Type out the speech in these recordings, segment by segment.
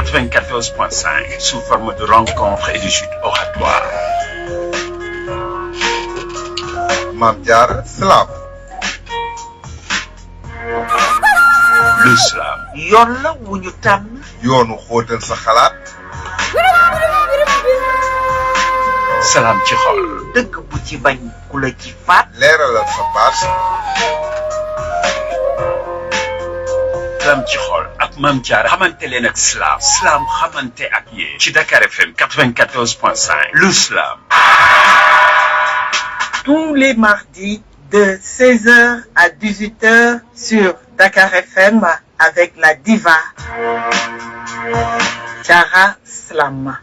94.5 sous forme de rencontres et de chutes oratoires. Mame Diarra Slam. Le slam yoon la wu ñu tànn. yoonu xóotal sa xalaat. salaam ci xol. dëgg bu ci bañ ku la ci faat. leeralal sa baat. salaam ci xol ak Mame Diarra xamante leen ak slam. slam xamante ak yéen. ci Dakar FM 94.5. le slam. Tous les mardis de 16h à 18h sur Dakar FM avec la diva Diarra Slam.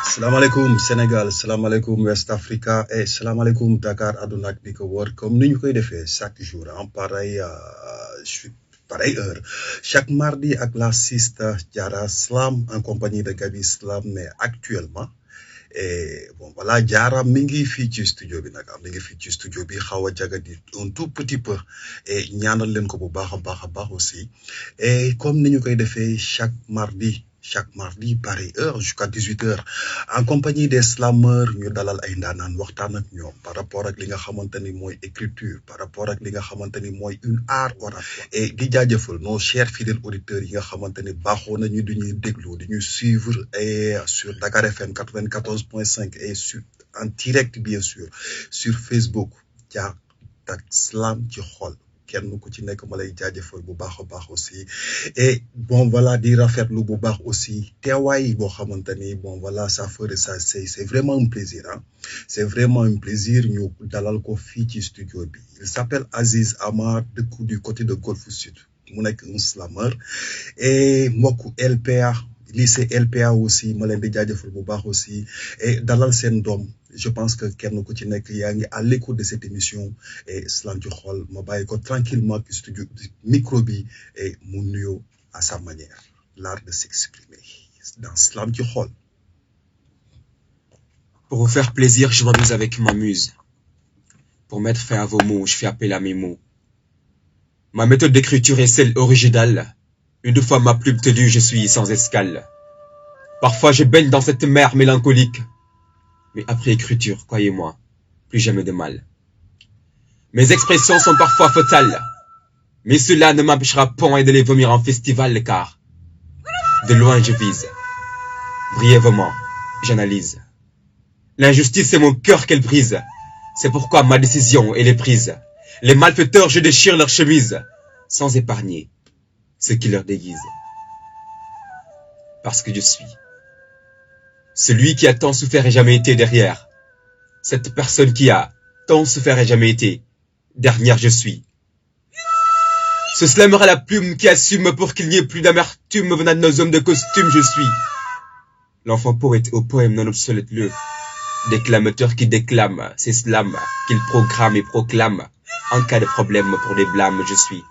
Salam alaikum Sénégal, salam alaikum West Africa et salam alaikum Dakar àdduna ak di ko wër comme ni ñu koy defee chaque jour en pareille heure chaque mardi ak la sista Diarra Slam en compagnie de Gaby Slam mais actuellement et bon voilà Diarra mi ngi fii ci studio bi nag mi ngi fii ci studio bi xaw a jagadi un tout petit peu et ñaanal leen ko bu baax a baax aussi et comme ni ñu koy defee chaque mardi pareille heure jusqu'à 18h en compagnie des slameurs ñu dalal ay ndaanaan waxtaan ak ñoom par rapport ak li nga xamante ni mooy écriture par rapport ak li nga xamante ni mooy une art oratoire et di jaajëfal nos chers fidèles auditeurs yi nga xamante ni baaxoo nañu di ñuy déglu di ñu suivre et sur Dakar FM 94.5 et sur en direct bien sûr sur Facebook Diarra Slam ci xol kenn ku ci nekk ma lay jaajëfal bu baax a baax aussi et bon voilà di rafetlu bu baax aussi teewaay boo xamante ni bon voilà ça ferait ça c'est vraiment un plaisir ah c'est vraiment un plaisir ñu dalal ko fii ci studio bi il s'appelle Aziz Amar dëkk du côté de Golf Sud mu nekk un slameur et mbokku LPA lycée LPA aussi ma leen di jaajëfal bu baax aussi et dalal seen doom je pense que kenn ku ci nekk yaa ngi à l'écoute de cette émission et Slam ci xol ma bàyyi ko tranquillement ci studio micro bi et mu nuyoo à sa manière l'art de s'exprimer dans Slam ci xol. Pour vous faire plaisir, je m'amuse avec ma muse. Pour mettre fin à vos mots, je fais appel à mes mots. Ma méthode d'écriture est celle originale. Une fois ma plume tenue, je suis sans escale. Parfois je baigne dans cette mer mélancolique. Mais après écriture, croyez-moi, plus jamais de mal. Mes expressions sont parfois fatales, mais cela ne m'empêchera point de les vomir en festival, car de loin je vise. Brièvement, j'analyse. L'injustice, c'est mon cœur qu'elle brise. C'est pourquoi ma décision, elle est prise. Les malfaiteurs, je déchire leur chemise, sans épargner ceux qui leur déguisent. Parce que je suis celui qui a tant souffert et jamais été derrière. Cette personne qui a tant souffert et jamais été dernière, je suis. Ce slammer à la plume qui assume pour qu'il n'y ait plus d'amertume venant de nos hommes de costume, je suis. L'enfant poète au poème non obsolète, le déclamateur qui déclame ses slams, qu'il programme et proclame. En cas de problème pour des blâmes, je suis.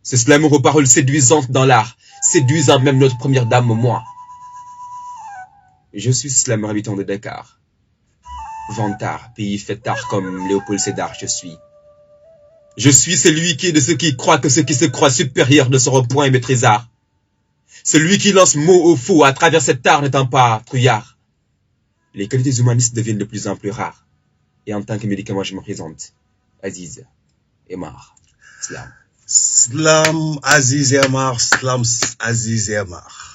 Ce slammer aux paroles séduisantes dans l'art, séduisant même notre première dame, moi. Je suis slammer habitant de Dakar. Vantard, pays fêtard comme Léopold Sédar, je suis. Je suis celui qui est de ceux qui croient que ceux qui se croient supérieurs ne seront point maîtrisards. Celui qui lance mot au faux à travers cet art n'étant pas trouillard. Les qualités humanistes deviennent de plus en plus rares. Et en tant que médicament, je me présente. Aziz Amar Slam. Slam Aziz Amar, Slam Aziz Amar.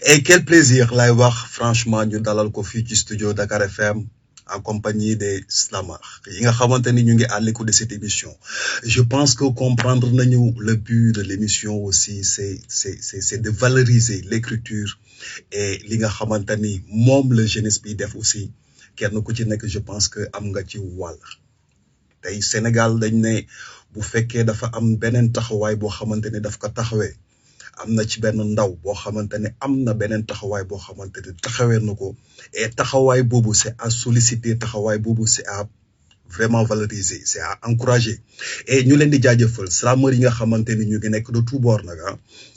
Et quel plaisir lay wax franchement ñu dalal ko fii ci studio Dakar FM en compagnie des slameurs yi nga xamante ni ñu ngi à l'écoute de cette émission. Je pense que comprendre nañu le but de l'émission aussi c'est de valoriser l'écriture et li nga xamante ni moom la jeunesse bi def aussi kenn ku ci nekk je pense que am nga ci wàll. Tey Sénégal dañ ne bu fekkee dafa am beneen taxawaay boo xamante ne daf ko taxawee am na ci benn ndaw boo xamante ne am na beneen taxawaay boo xamante ne taxawee na ko et taxawaay boobu c'est à solliciter taxawaay boobu c'est à vraiment valoriser c'est à encourager et ñu leen di jaajëfal slameurs yi nga xamante ni ñu ngi nekk de tout bord nag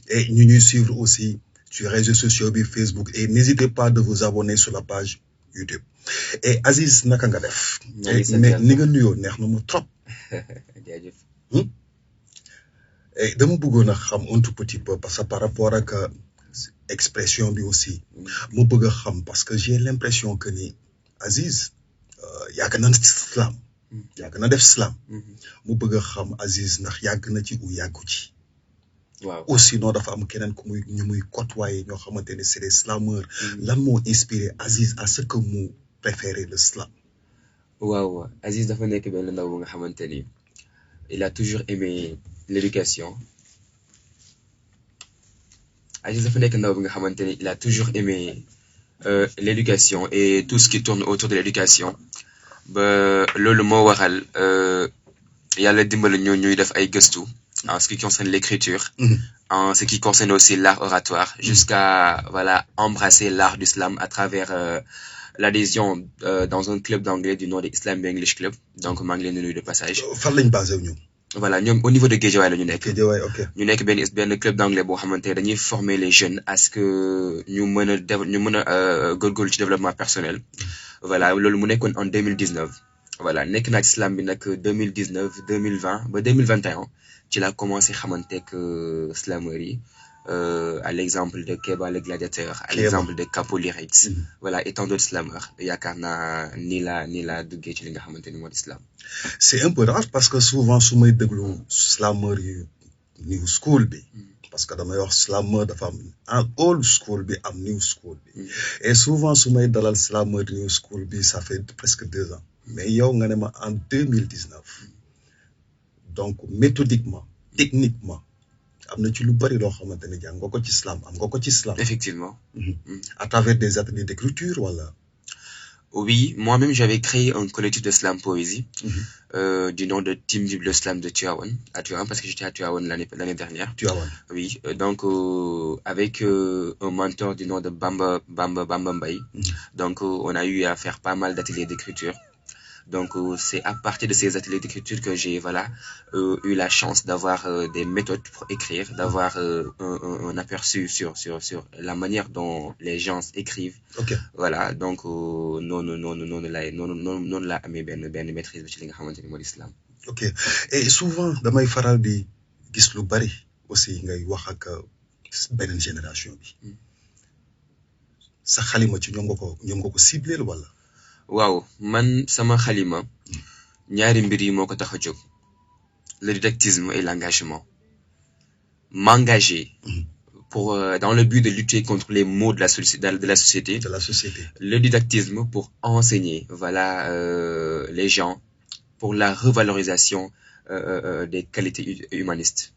et ñu ñuy suivre aussi sur réseaux sociaux bi Facebook et n'hésitez pas de vous abonner sur la page YouTube et Aziz naka nga def mais ni nga nuyoo neex na mu trop jaajëf et dama bëggoon a xam un tout petit peu parce que par rapport ak expression bi aussi mu bëgg a xam parce que j'ai l'impression que ni Aziz yàgg na ci slam yàgg na def slam mu bëgg a xam Aziz ndax yàgg na ci ou yàggu ci waaw aussi non dafa am keneen ku muy ñu muy côtoyer ñoo xamante ne c'est des slameurs lan moo inspiré Aziz à ce que mu préférer le slam waaw Aziz dafa nekk benn ndaw bu nga xamante ni il a toujours aimé l'éducation Aziz dafa nekk ndaw bi nga xamante ni il a toujours aimé l'éducation et tout ce qui tourne autour de l'éducation ba loolu moo waral yàlla dimbali ñu ñuy def ay gëstu en ce qui concerne l'écriture en ce qui concerne aussi l'art oratoire jusqu'à voilà embrasser l'art du slam à travers l'adhésion dans un club d'anglais du nom de Islam English Club donc maa ngi leen di nuyu de passage fan lañ basé wu ñoom voilà ñoom au niveau de Guédiawaye la ñu nekk Guédiawaye ok ñu nekk benn club d'anglais boo xamante ne dañuy former les jeunes à ce que ñu mën a góorgóorlu ci développement personnel voilà loolu mu nekkoon en 2019 voilà nekk naa ci slam bi nag 2019 2020 ba 2021 ci la commencé xamanteeg slameurs yi à l'exemple de Kéba le gladiateur à l'exemple de Capo Lyrics voilà et tant d'autres slameurs yaakaar naa nii la duggee ci li nga xamante ni moo di slam c'est un peu rare parce que souvent su may déglu slameur yu new school bi parce que damay wax slameur dafa am old school bi am new school bi et souvent su may dalal slameur new school bi ça fait presque 2 ans mais yow nga ne ma en 2019 donc méthodiquement techniquement am na ci lu bari loo xamante ne jàng nga ko ci slam am nga ko ci slam effectivement à travers des ateliers d'écriture wala oui moi-même j'avais créé un collectif de slam poésie du nom de Team Bible Slam de Tivaouane à Tivaouane parce que j'étais à Tivaouane l'année dernière Tivaouane oui donc avec un mentor du nom de Bamba Mbaye donc on a eu à faire pas mal d'ateliers d'écriture donc c'est à partir de ces ateliers d'écriture que j'ai voilà eu la chance d'avoir des méthodes pour écrire d'avoir un aperçu sur la manière dont les gens écrivent voilà donc noonu la amee benn maîtrise bi ci li nga xamante ni moo di islam ok et souvent damay faral di gis lu bari aussi ngay wax ak beneen génération bi sa xalima ci ñoom nga ko ciblé wala waaw man sama xalima ñaari mbir yi moo ko tax a jóg le didactisme et l'engagement m'engager pour dans le but de lutter contre les maux de la société le didactisme pour enseigner voilà les gens pour la revalorisation des qualités humanistes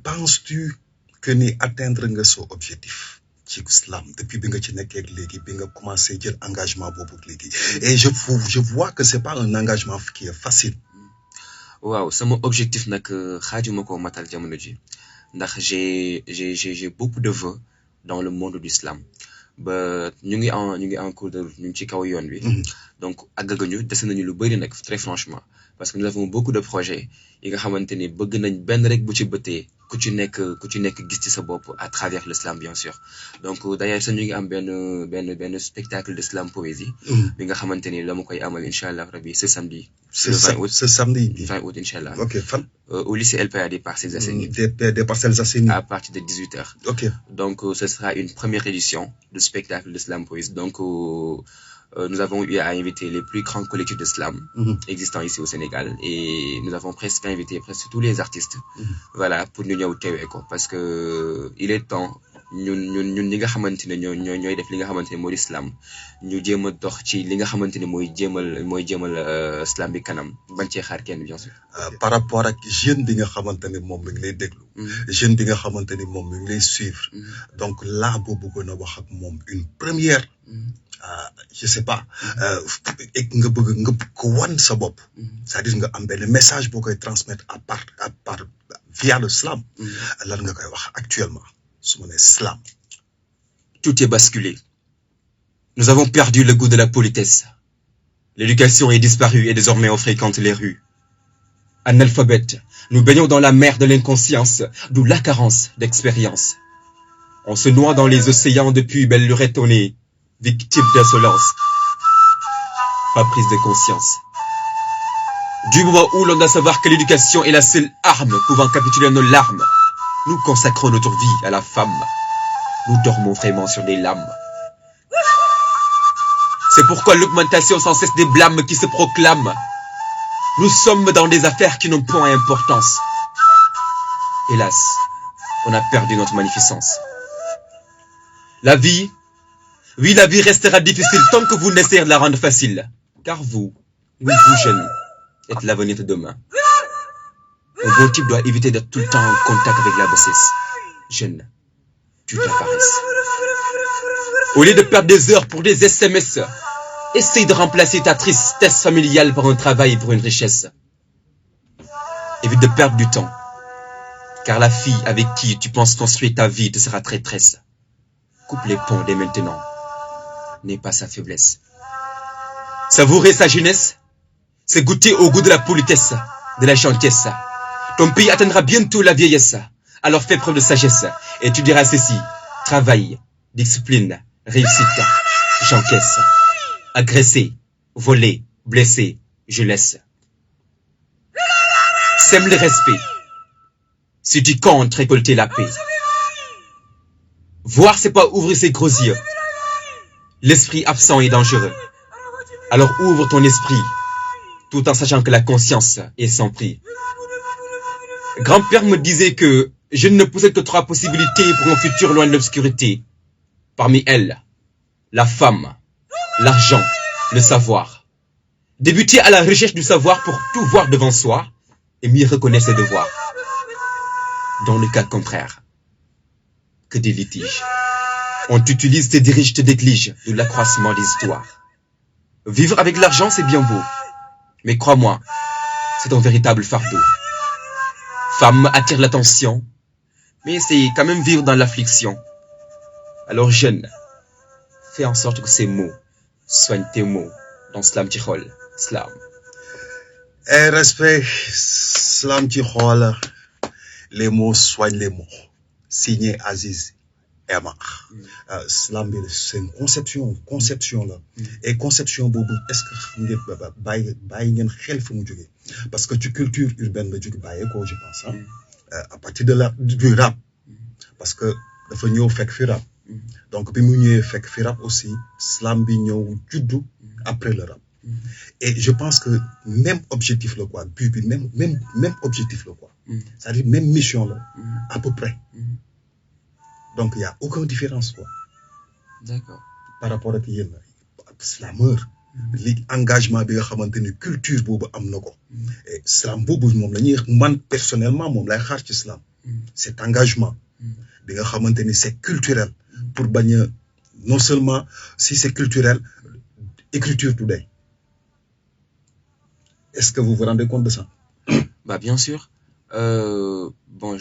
penses-tu que ni atteindre nga sa objectif ci slam depuis bi nga ci nekkee léegi bi nga commencé jël engagement boobu léegi et je vois que c'est pas un engagement qui est facile waaw sama objectif nag xaajuma ko matal jamono ji ndax j'ai beaucoup de vœux dans le monde du slam ba ñu ngi en cours de route ñu ngi ci kaw yoon wi donc àggaguñu dese nañu lu bari nag très franchement parce que nous avons beaucoup de projets yi nga xamante ni bëgg nañ benn rek bu ci bëttee ku ci nekk gis ci sa bopp à travers le slam bien sûr donc d'ailleurs sax ñu ngi am benn spectacle de slam poésie bi nga xamante ni la ma koy amal incha allah rabbi ce samedi le 20 août ce samedi 20 août incha allah ok fan au lycée LPA des Parcelles Assainies des Parcelles Assainies à partir de 18h ok donc ce sera une première édition de spectacle de slam poésie donc nous avons eu à inviter les plus grands collectifs de slam existants ici au Sénégal et nous avons presque invité tous les artistes voilà pour ñu ñëw teewee ko parce que il est temps ñun ñi nga xamante ne ñooy def li nga xamante ne mooy slam ñu jéem a dox ci li nga xamante ne mooy jéemal slam bi kanam bañ cee xaar kenn bien sûr par rapport ak jeune bi nga xamante ne moom mi ngi lay déglu jeune bi nga xamante ni moom mi ngi lay suivre donc là boo bëggoon a wax ak moom une première je sais pas nga bëgg ko wan sa bopp c'est-à-dire nga am benn message boo koy transmettre à part via le slam lan nga koy wax actuellement su ma nee slam tout est basculé nous avons perdu le goût de la politesse l'éducation est disparue et désormais on fréquente les rues analphabètes nous baignons dans la mer de l'inconscience d'où la carence d'expérience on se noie dans les océans depuis belle lurette on est victime d'insolence pas prise de conscience Du moment où l'on doit savoir que l'éducation est la seule arme pouvant capituler nos larmes, nous consacrons notre vie à la femme. Nous dormons vraiment sur des lames. C'est pourquoi l'augmentation sans cesse des blâmes qui se proclament. Nous sommes dans des affaires qui n'ont point d'importance. Hélas, on a perdu notre magnificence. La vie, oui, la vie restera difficile tant que vous n'essayez de la rendre facile. Car vous, oui, vous jeunes, êtes l'avenir de demain. Un bon type doit éviter d'être tout le temps en contact avec la grossesse. Jeune, tu t'apparaisses. Au lieu de perdre des heures pour des SMS, essaye de remplacer ta tristesse familiale par un travail et pour une richesse. Évite de perdre du temps, car la fille avec qui tu penses construire ta vie te sera traîtresse. Coupe les ponts dès maintenant, n'est pas sa faiblesse. Savourer sa jeunesse, c'est goûter au goût de la politesse, de la gentillesse. Ton pays atteindra bientôt la vieillesse, alors fais preuve de sagesse, et tu diras ceci: travail, discipline, réussite, j'encaisse. Agressé, volé, blessé, je laisse. Sème le respect, si tu comptes récolter la paix. Voir, c'est pas ouvrir ses gros yeux. L'esprit absent est dangereux. Alors ouvre ton esprit, tout en sachant que la conscience est sans prix. Grand-père me disait que je ne possède que 3 possibilités pour un futur loin de l'obscurité. Parmi elles, la femme, l'argent, le savoir. Débuter à la recherche du savoir pour tout voir devant soi et mieux reconnaître ses devoirs. Dans le cas contraire, que des litiges. On t'utilise, te dirige, te néglige de l'accroissement des histoires. Vivre avec l'argent, c'est bien beau. Mais crois-moi, c'est un véritable fardeau. Femme attire l'attention, mais c'est quand même vivre dans l'affliction. Alors jeune, fais en sorte que ces mots soignent tes mots dans Slam ci xol. Slam. Et respect, Slam ci xol, les mots soignent les mots. Signé Aziz Emar. Slam bi c'est une conception là. Et conception boobu est-ce que ngeen bàyyi ngeen xel fu mu jógee parce que ci culture urbaine la jóge bàyyee ko je pense à partir de du rap parce que dafa ñëw fekk fi rap donc bi mu ñëwee fekk fi rap aussi slam bi ñëw juddu après le rap et je pense que même objectif la quoi but bi même objectif la quoi c'est-à-dire même mission là à peu près donc il y a aucune différence quoi. D'accord. Par rapport ak yéen slameur li engagement bi nga xamante ni culture boobu am na ko et slam boobu moom la ñuy man personnellement moom lay xaar ci slam cet engagement bi nga xamante ni c'est culturel pour bañ a non seulement si c'est culturel écriture today est-ce que vous vous rendez compte de ça? Bah bien sûr. Bon,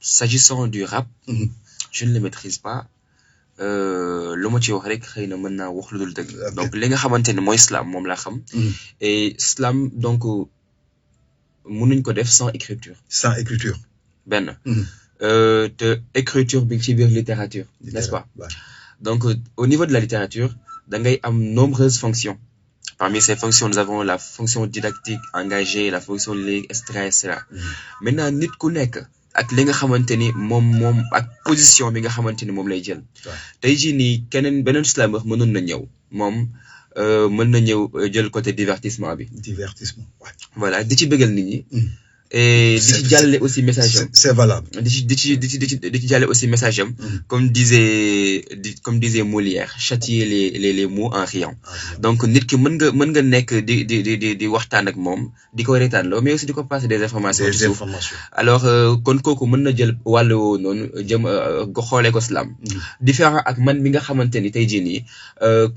s'agissant du rap, je ne le maîtrise pas. Lu ma ci wax rek xëy na mën naa wax lu dul dëgg. Donc li nga xamante ne mooy slam moom laa xam. Et slam donc mënuñ ko def sans écriture. Sans écriture. benn. Te écriture bi ci biir littérature, n'est-ce pas? Ouais. Donc au niveau de la littérature da ngay am nombreuses fonctions. Parmi ces fonctions, nous avons la fonction didactique engagée, la fonction lyrique, etc. Maintenant nit ku nekk ak li nga xamante ni moom ak position bi nga xamante ni moom lay jël. tey jii nii keneen beneen slameur mënoon na ñëw moom mën na ñëw jël côté divertissement bi. Divertissement. Ouais. Voilà di ci bëggal nit ñi. Et di ci jàllale aussi message am. C'est valable. di ci jàllale aussi message am. Comme disait Molière, châtier les mots en riant. Donc nit ki mën nga nekk di waxtaan ak moom di ko reetaanloo mais aussi di ko passer des informations. Des informations. Alors kon kooku mën na jël wàllu noonu jëm xoolee ko slam. Différent ak man mi nga xamante ni tey jii nii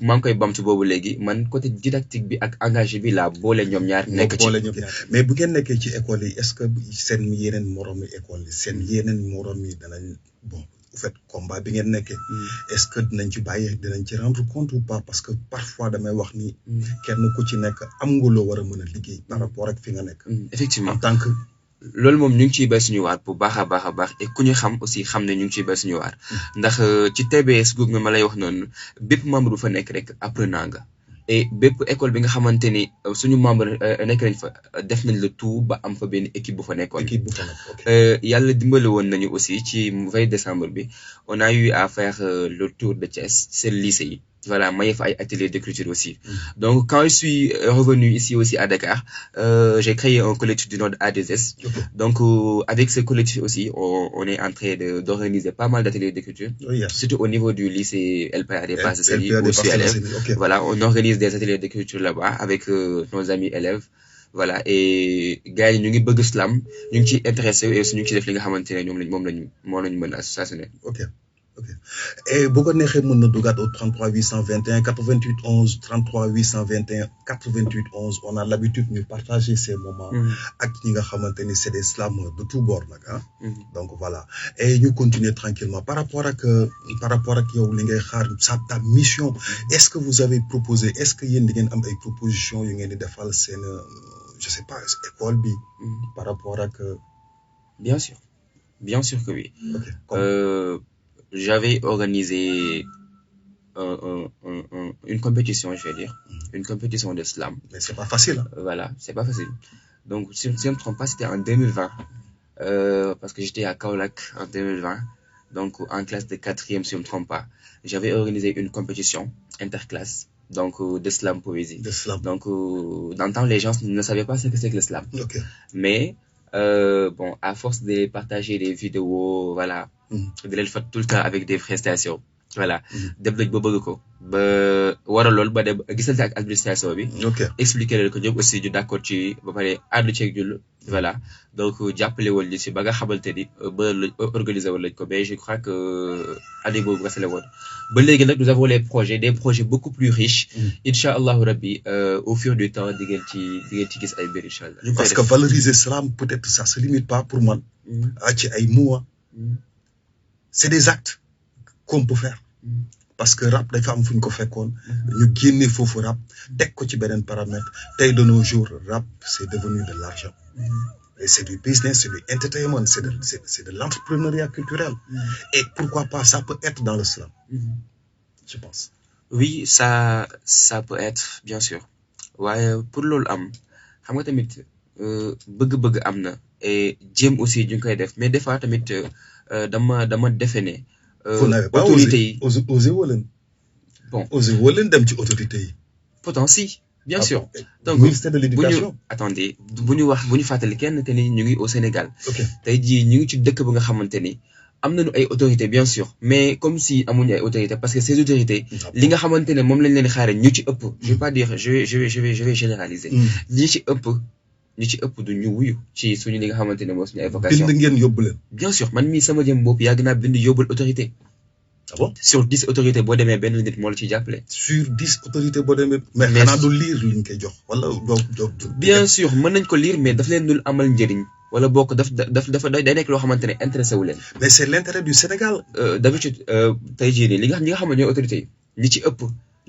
maa ngi koy bamtu boobu léegi man côté didactique bi ak engagé bi laa boole ñoom ñaar nekk ci. Mais bu ngeen nekkee ci école yi est-ce que seen yeneen moroom yi école yi seen yeneen moroom yi danañ bon en fait combat bi ngeen nekkee est-ce que dinañ ci rendre compte ou pas parce que parfois damay wax ni kenn ku ci nekk am nga loo war a mën a liggéey par rapport ak fi nga nekk. Effectivement en tant que loolu moom ñu ngi ciy bay suñu waar bu baax a baax et ku ñu xam aussi xam ne ñu ngi ciy bay suñu waar ndax ci TBS googu ma lay wax noonu bépp membre bu fa nekk rek apprenant nga et bépp école bi nga xamante ni suñu membre nekk nañ fa def nañ le tout ba am fa benn équipe bu fa nekkoon. équipe bu fa nekk ok. Yàlla dimbali woon nañu aussi ci veille décembre bi on a eu à faire le tour de Thiès seen lycée yi. Voilà, moi j'ai fait un atelier d'écriture aussi. Donc quand je suis revenu ici aussi à Dakar, j'ai créé un collectif du Nord A2S. Okay. Donc avec ce collectif aussi, on est en train d'organiser pas mal d'ateliers d'écriture, surtout au niveau du lycée LPAD Passy au CLF. Okay. Voilà, on organise des ateliers d'écriture là-bas avec nos amis élèves. Voilà, et gars yi ñu ngi bëgg slam ñu ngi ci intéressé et ñu ngi ci def li nga xamante ne moom lañ mën a assaisonné. Ok. Ok et boo ko neexee mën na dugaat au 33 821 88 11 33 821 88 11 on a l'habitude de partager ces moments ak ñi nga xamante ni c'est des slameurs de tous bords nag ah. Donc voilà et ñu continuer tranquillement par rapport ak yow li ngay xaar ta mission est-ce que vous avez proposé est-ce que yéen di ngeen am ay propositions yu ngeen di defal seen je sais pas école bi par rapport ak. Bien sûr que oui. Okay. J'avais organisé une compétition, je vais dire, une compétition de slam. Mais c'est pas facile. Hein? Voilà, c'est pas facile. Donc, si je ne me trompe pas, c'était en 2020, parce que j'étais à Kaolack en 2020, donc en classe de 4e, si je ne me trompe pas. J'avais organisé une compétition interclasse, donc de slam poésie. De slam. Donc, dans le temps, les gens ne savaient pas ce que c'est que le slam. Okay. Mais, bon, à force de partager des vidéos, voilà, de les faire tout le temps avec des prestations. Voilà. Dem nañ ba bëgg ko. Ba waral lool ba dem gisante ak administration bi. Ok. Expliquer leen ko ñoom aussi ñu d'accord ci ba pare àddu ceeg ñun. Voilà. Donc jàppale woon li ci ba nga xamante ni ba organiser woon lañ ko mais je crois que année boobu rek la woon. Ba léegi nag nous avons des projets beaucoup plus riches. Incha allahu rabbi au fur du temps di ngeen ci gis ay mbir incha allah. Parce que valoriser slam peut-être ça se limite pas pour man. ci ay mots. C'est des actes qu'on peut faire. Parce que rap dafa am fu ñu ko fekkoon. ñu génne foofu rap teg ko ci beneen paramètre tey de nos jours rap c'est devenu de l'argent. Et c'est du business, c'est du entertainment, c'est de l'entrepreneuriat culturel. Et pourquoi pas ça peut être dans le slam. Je pense. Oui, ça peut être bien sûr. waaye pour loolu am xam nga tamit bëgg-bëgg am na et jéem aussi ñu ngi koy def mais des fois tamit dama defe ne. autorité yi osé woo leen. Bon osé woo leen dem ci autorité yi. pourtant si bien sûr. Donc ministère de l'éducation. Attendez bu ñu fàttali kenn que ni ñu ngi au Sénégal. Ok tey jii ñu ngi ci dëkk ba nga xamante ni am nañu ay autorités bien sûr mais comme si amuñu ay autorités parce que ces autorités. li nga xamante ne moom lañ leen xaare ñu ci ëpp. je vais pas dire je vais généraliser. ñi ci ëpp du ñu wuyu ci suñu li nga xamante ne mooy suñu ay vocation. bind ngeen yóbbu leen. bien sûr man mii sama jëm bopp yàgg naa bind yóbbul autorité. Ah bon? Sur 10 autorités boo demee benn nit moo la ciy jàppale. Sur 10 autorités boo demee. mais xanaa du lire li ñu koy jox wala doo. bien sûr mën nañ ko lire mais daf leen dul amal njëriñ. wala bokk dafa day nekk loo xamante ne intéressé wu leen. mais c'est l'intérêt du Sénégal. D'habitude tey jii nii ñi nga xam ne ñooy autorités yi ñi ci ëpp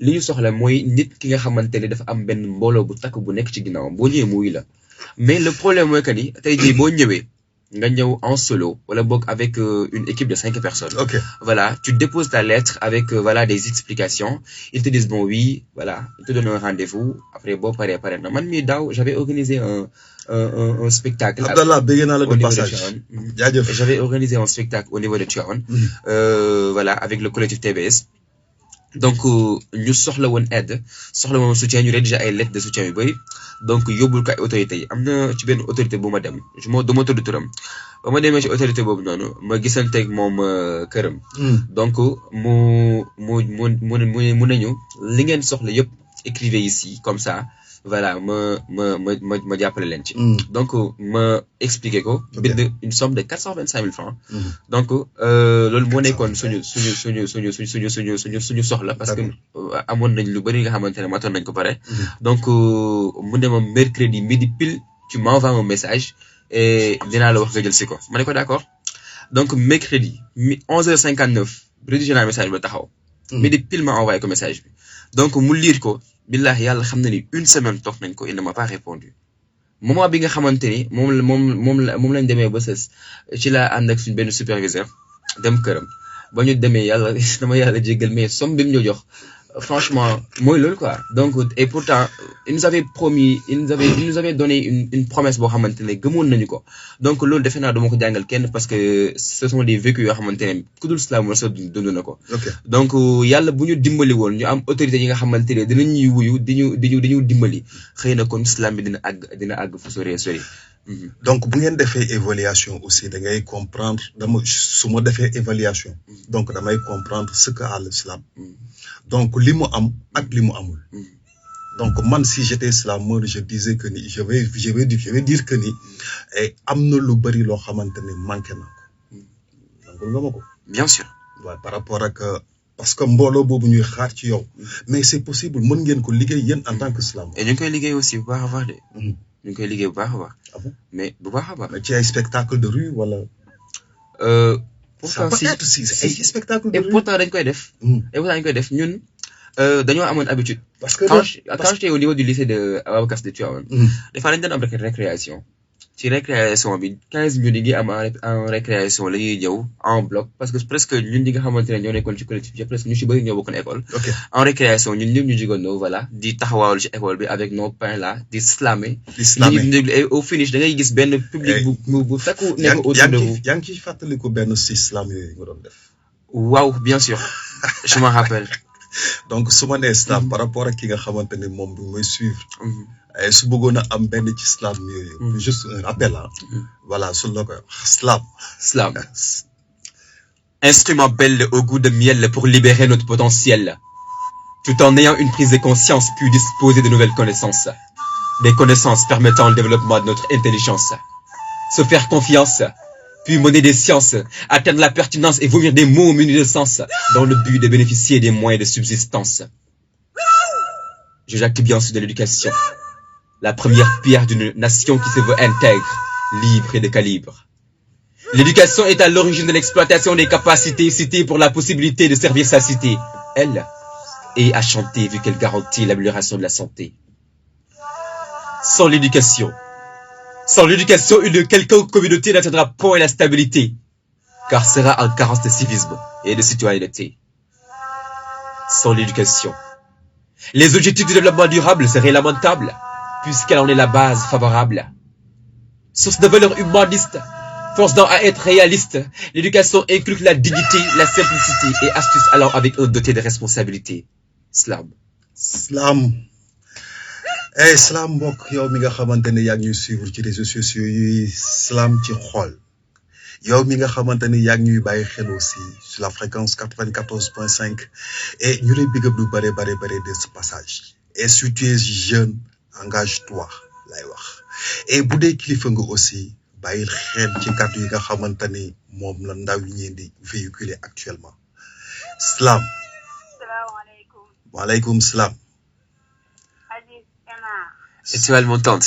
li ñu soxla mooy nit ki nga xamante ne dafa am benn mbooloo bu takk bu nekk ci ginnaawam boo ñëwee muy la mais le problème mooy que ni tey jii boo ñëwee nga ñëw en solo wala boog avec une équipe de 5 personnes. Ok. Voilà, tu déposes ta lettre avec voilà des explications. Ils te disent bon oui, voilà, ils te donnent un rendez-vous. Après bon pare na man mii daaw j'avais organisé un spectacle. Abdallah bëgg naa la de passage. Jaajëf. J'avais organisé un spectacle au niveau de Tivaouane. Voilà, avec le collectif TBS. Donc ñu soxla woon aide soxla woon soutien ñu rédigé ay lettres de soutien yu bëri donc yóbbul ko ay autorités yi am na ci benn autorité bu ma dem du ma tudd turam ba ma demee ci autorité boobu noonu ma gisanteeg moom këram. Donc mu nañu li ngeen soxla yëpp écrivez ici comme ça voilà ma jàppale leen ci. Donc ma expliqué ko. bind une somme de 425 000 francs. Donc loolu moo nekkoon suñu soxla. parce que amoon nañ lu bëri nga xamante ne matoon nañ ko pare. Donc mu ne ma mercredi midi pile tu m'envoies un message et dinaa la wax nga jël si ko ma ne ko d'accord donc mercredi 11h59 rédigé naa message bi taxaw. midi pile ma envoyé ko message bi donc mu lire ko. billahi yàlla xam na ni une semaine toog nañ ko il ne m'a pas répondu moment bi nga xamante ni moom lañ demee ba sës ci laa ànd ak suñ benn superviseur dem këram ba ñu demee yàlla dama yàlla jéggal mais somme bi mu ñu jox franchement mooy loolu quoi donc et pourtant il nous avait promis il nous avait donné une promesse boo xamante ne gëmoon nañu ko donc loolu defe naa dama ko jàngal kenn parce que ce sont des vécus yoo xamante ne ku dul islam wala sa dund na ko. donc yàlla bu ñu dimbali woon ñu am autorité yi nga xamante ne dinañ ñuy wuyu di ñu dimbali xëy na kon islam bi dina àgg fu sori. donc bu ngeen defee évaluation aussi da ngay comprendre su ma defee évaluation donc damay comprendre ce que a l'islam donc li mu am ak li mu amul donc man si j'étais slameur je disais que ni je vais dire que ni am na lu bari loo xamante ni manqué na ko nangul nga ma ko. bien sûr. waaw par rapport ak parce que mbooloo boobu ñuy xaar ci yow mais c'est possible mën ngeen ko liggéey yéen en tant que slameur. et ñu ngi koy liggéey aussi bu baax a baax de. ñu ngi koy liggéey bu baax a baax. ah bon mais bu baax a baax. ci ay spectacle de rue wala. pourtant ça peut être si ay spectacle de rue. et pourtant dañ koy def. et pourtant dañ koy def ñun dañoo amoon habitude. parce que quand j'étais au niveau du lycée de Ababacar de Tivaouane. des fois dañu doon am récréation. ci récréation bi 15 minutes yi ngi am en récréation la ñuy ñëw en bloc parce que presque ñun ñi nga xamante ne ñoo nekkoon ci collectif bi presque ñu si bëri ñoo bokkoon école. en récréation ñun ñëpp ñu jigandoo voilà di taxawaalu ci école bi avec nos pains là di slammer. Et au finish da ngay gis benn public bu fekku nekk autour de vous. yaa ngi ciy fàttaliku benn si slam yooyu nga doon def. waaw bien sûr je m'en rappelle. donc su ma nee slam par rapport ak ki nga xamante ne moom bi mooy suivre. su bëggoon a am benn ci slam yooyu. juste un rappel voilà su la ko slam. Instrument belle au goût de miel pour libérer notre potentiel, tout en ayant une prise de conscience puis disposer de nouvelles connaissances, des connaissances permettant le développement de notre intelligence, se faire confiance, puis mener des sciences, atteindre la pertinence et vomir des mots munis de sens dans le but de bénéficier des moyens de subsistance. Je jacte bien sûr de l'éducation, la première pierre d'une nation qui se veut intègre, libre et de calibre. L'éducation est à l'origine de l'exploitation des capacités citées pour la possibilité de servir sa cité, elle, et à chanter vu qu'elle garantit l'amélioration de la santé. Sans l'éducation, une quelconque communauté n'atteindra point la stabilité, car sera en carence de civisme et de citoyenneté. Sans l'éducation, les objectifs du développement durable seraient lamentables, puisqu'elle en est la base favorable. Source de valeurs humanistes, forçant à être réaliste, l'éducation inculque la dignité, la simplicité et astuce allant avec un doté de responsabilité. Slam. Slam mbokk yow mi nga xamante ne yaa ngi ñuy suivre ci réseaux sociaux yi slam ci xol yow mi nga xamante ne yaa ngi ñuy bàyyi xel aussi sur la fréquence 94.5 et ñu lay big up lu bare de ce passage et si tu es jeune engage-toi lay wax et bu dee kilifa nga aussi bàyyil xel ci kàddu yi nga xamante ni moom la ndaw ñi di véhiculer actuellement. Slam. salaamaaleykum. waaleykum salaam. Aziz Emma. Étoile montante.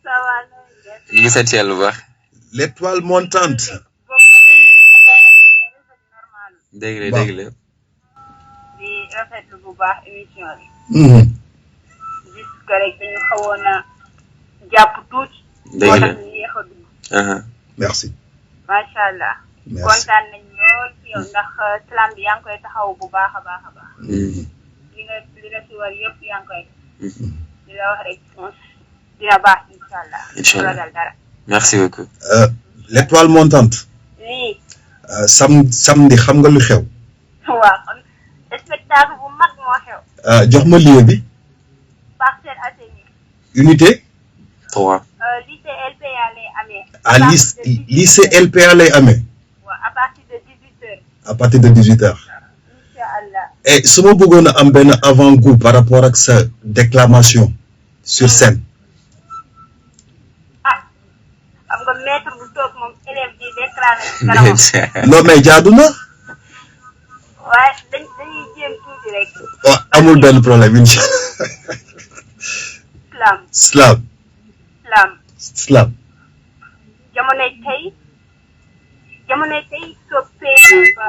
ça va. ñu ngi sant yàlla bu baax. L'étoile montante. dégg la. di rafetlu bu baax émission bi. juste que rek dañu xawoon a jàpp tuuti. dégg la ñu yéex a dugg. merci. macha allah. merci kontaan nañ lool ci yow ndax slam bi yaa ngi koy taxaw bu baax a baax. li nga si war yëpp yaa ngi koy. di la wax rek dina baax incha allah. incha allah ragal dara. merci beaucoup. L'étoile montante. oui. samedi xam nga lu xew. waaw spectacle bu mag moo xew. jox ma lieu bi. Parcelles Assainies. unité. 3. lycée LPA lay amee. lycée LPA lay amee. waaw à partir de 18h. à partir de 18h. incha allah. et su ma bëggoon a am benn avant-goût par rapport ak sa déclamation sur scène. xam nga maître bu toog moom élève di déclaré ci kanamam. non mais jaadu na. waaye dañuy jéem tuuti rek. waaw amul benn problème incha allah. Slam. jamonoy tey soppee ba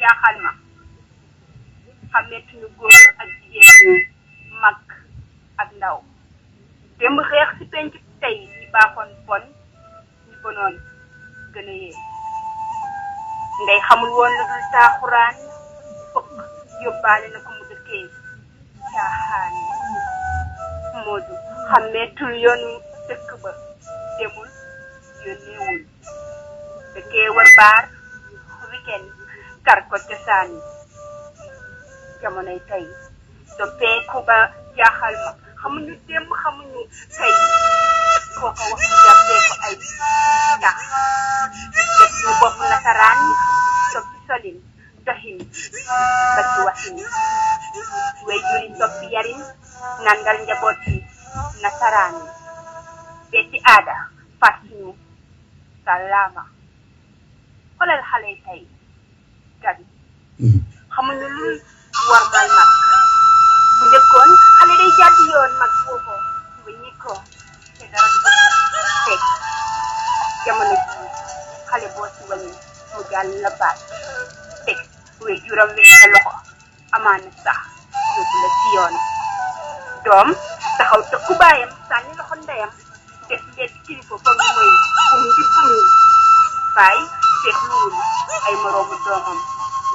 jaaxal ma xameetuñu góor ak jigéen mag ak ndaw démb xeex ci penc tey ñi baaxoon bon ñu bonoon gën a yee ngay xamul woon lu dul taaxuraan fukk yóbbaale na ko mu dëkkee caaxaan Modou xàmmeetul yoonu dëkk ba demul yónneewul dëkkee wër baar weekend kar ko cosaan yi jamonoy tey doppeeku ba jaaxal ma xamuñu démb xamuñu tey kooko wax mu jàppee ko ay ndax def ñu bopp nasaraan soppi solin doxin ba ci waxin way juri soppi yarin nandal njaboot yi nasaraan yi beeti aada fas ñu salaama xoolal xale yi tey gabi xamuñu luy warmal mag bu njëkkoon xale day jàdd yoon mag foofu ba ñi ko te dara du ko fekk jamono ji xale boo si wàññi mu jàll la baat teg wéy juram wi sa loxo amaana sax yóbbu la ci yoon doom taxaw tëkku baayam sànni loxo ndeyam def mbedd kilifa foog ñu mooy bum di bum yi baay seetluwul ay moroomu doomam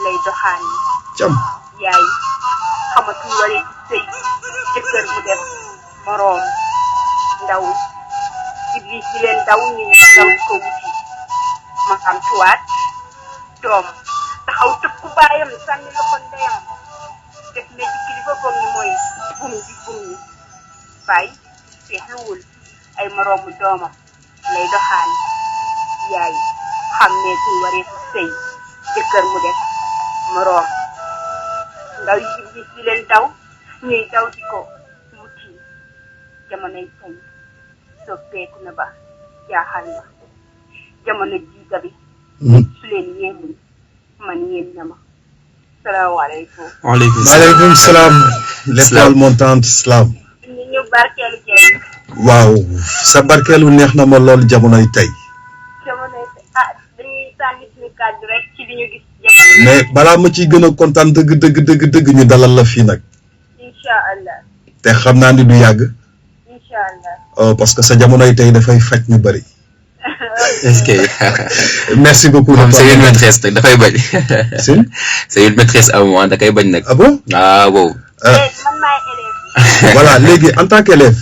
lay doxaan cam yaay xamatul wari sëy jëkkër mu dem moroom ndaw iblis di leen daw ñu daw ko wuti ma am tuwaat doom taxaw tëkku baayam sànni loxo ndeyam def mbedd kilifa foog ñu mooy bum di bum yi baay seetluwul ay moroomu doomam lay doxaan yaay xam ne kuy waree sëy jëkkër mu def moroom ndaw yi iblis di leen daw ñuy daw di ko wuti jamonoy tey soppeeku na ba jaaxal na jamono jiiga bi su leen yéemul man yéem na ma salaamaaleykum maaleykum salaam l'étoile montante salaam ñu ñu barkeelu jëriñ waaw sa barkeelu neex na ma lool jamonoy tey jamonoy tey dañuy sànni suñu kàddu rek ci li ñu gis jamono mais balaa ma ciy gën a kontaan dëgg ñu dalal la fii nag incha allah te xam naa ni du yàgg incha allah parce que sa jamonoy tey dafay faj ñu bëri est-ce que merci beaucoup moom c'est une maîtresse nag dafay bañ si c'est une maîtresse à moi da koy bañ nag ah bon ah wow man maay élève voilà léegi en tant qu'élève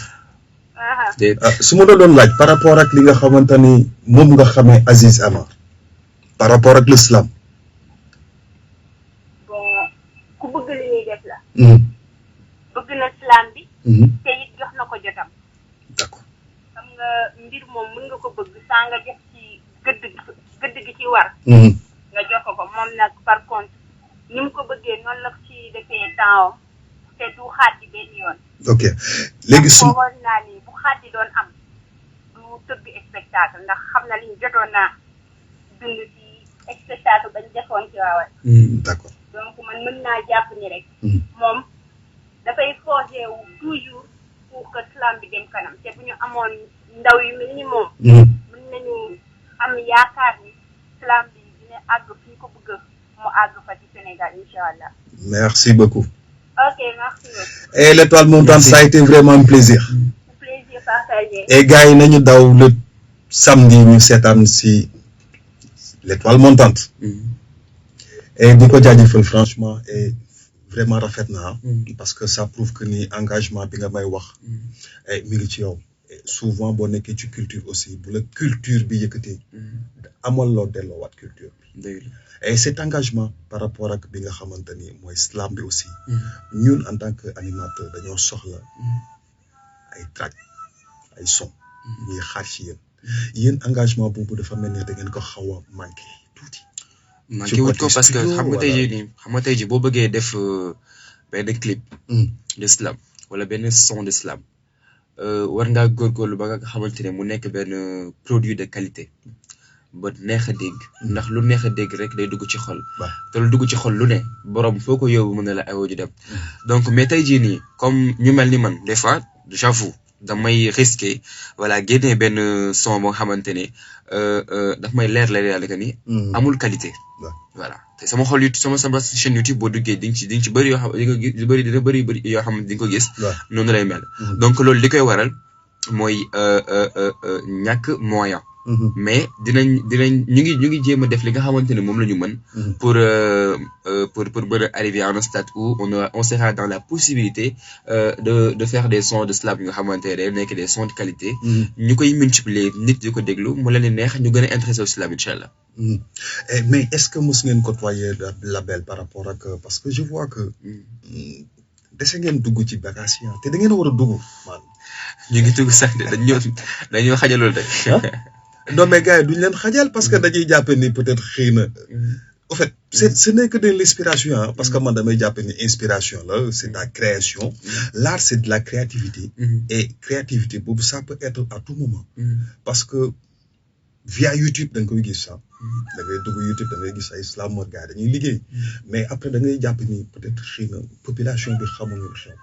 déet su ma la doon laaj par rapport ak li nga xamante ni moom nga xamee Aziz Amar par rapport ak l'islam bon ku bëgg li ñuy def la bëgg na islam bi te it jox na ko jotam d'accord xam nga mbir moom mën nga ko bëgg saa nga def ci gëdd gi ci war nga jox ko moom nag par contre ni mu ko bëggee noonu la ci defee temps te du xaati benn yoon ok léegi su foogoon naa ni bu xaati doon am du tëgg spectacle ndax xam na liñ jotoon naa dund ci spectacle bañ defoon ci waawal d'accord donc man mën naa jàpp ni rek moom dafay forger wu toujours pour que slam bi dem kanam te bu ñu amoon ndaw yu mel ni moom mën nañu am yaakaar ni slam bi dina àgg fi ko bëgg mu àgg fa ci Sénégal incha allah. merci beaucoup ok merci beaucoup. et l'étoile montante ça a été vraiment un plaisir plaisir partagé. et gars yi nañu daw le samedi ñu seetaan si l'étoile montante et di ko jaajëfal franchement et vraiment rafet na parce que ça prouve que ni engagement bi nga may wax mi ngi ci yow et souvent boo nekkee ci culture aussi bu la culture bi yëkkatee amal loo delloowaat culture bi et cet engagement par rapport ak bi nga xamante ni mooy slam bi aussi ñun en tant que animateur dañoo soxla ay track ay son ñuy xaar ci yéen engagement boobu dafa mel ni da ngeen ko xaw a manqué tuuti manqué wut ko parce que xam nga tey jii boo bëggee def benn clip de slam wala benn son de slam war ngaa góorgóorlu ba nga xamante ne mu nekk benn produit de qualité ba neex a dégg ndax lu neex a dégg rek day dugg ci xol te lu dugg ci xol lu ne borom foo ko yóbbu mën na la ayoo ju dem donc mais tey jii nii comme ñu mel ni man des fois j'avoue damay risqué voilà génnee benn son boo xamante ne daf may leer yàlla que ni amul qualité voilà te sama xol yu sama chaîne YouTube boo duggee di nga ci bëri yoo xam di nga gis dina bëri yoo xam di nga ko gis noonu lay mel donc loolu li koy waral mooy ñàkk moyen mais dinañ ñu ngi jéem a def li nga xamante ne moom la ñu mën pour mën a arriver à un stade où on sera dans la possibilité de faire des sons de slam yu nga xamante ne day nekk des sons de qualité ñu koy multiplier nit di ko déglu mu leen di neex ñu gën a intéressé au slam incha allah. Mais est-ce que mos ngeen côtoyer label par rapport ak parce que je vois que dese ngeen dugg ci bagage yi te da ngeen a war a dugg man. ñu ngi dugg sax de dañoo xajalul rek. Non mais gars yi duñ leen xajal parce que dañuy jàpp ni peut-être xëy na en fait ce n'est que de l'inspiration parce que man damay jàpp ni inspiration là c'est la création l'art c'est de la créativité et créativité boobu ça peut être à tout moment parce que via YouTube da nga koy gis sax da ngay dugg YouTube da ngay gis ay slam gars dañuy liggéey mais après da ngay jàpp ni peut-être xëy na population bi xamuñu li xew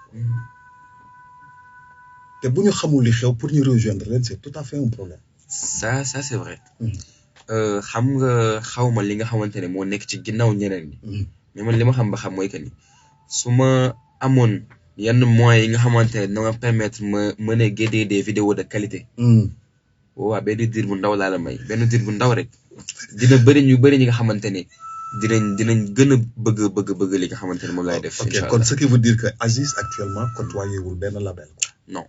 te bu ñu xamul li xew pour ñu rejoindre leen c'est tout à fait un problème. Ça c'est vrai. xam nga xawma li nga xamante ne moo nekk ci ginnaaw ñeneen ñi. mais man li ma xam ba xam mooy que ni su ma amoon yenn moyens yi nga xamante ne dina ma permettre ma mën a génnee des vidéos de qualité. waaw benn diir bu ndaw laa la may benn diir bu ndaw rek dina bëri ñu bëri ñi nga xamante ne dinañ gën a bëgg li nga xamante ne moom laay def. incha allah ok kon ce qui veut dire que Aziz actuellement côtoyé wul benn label. non.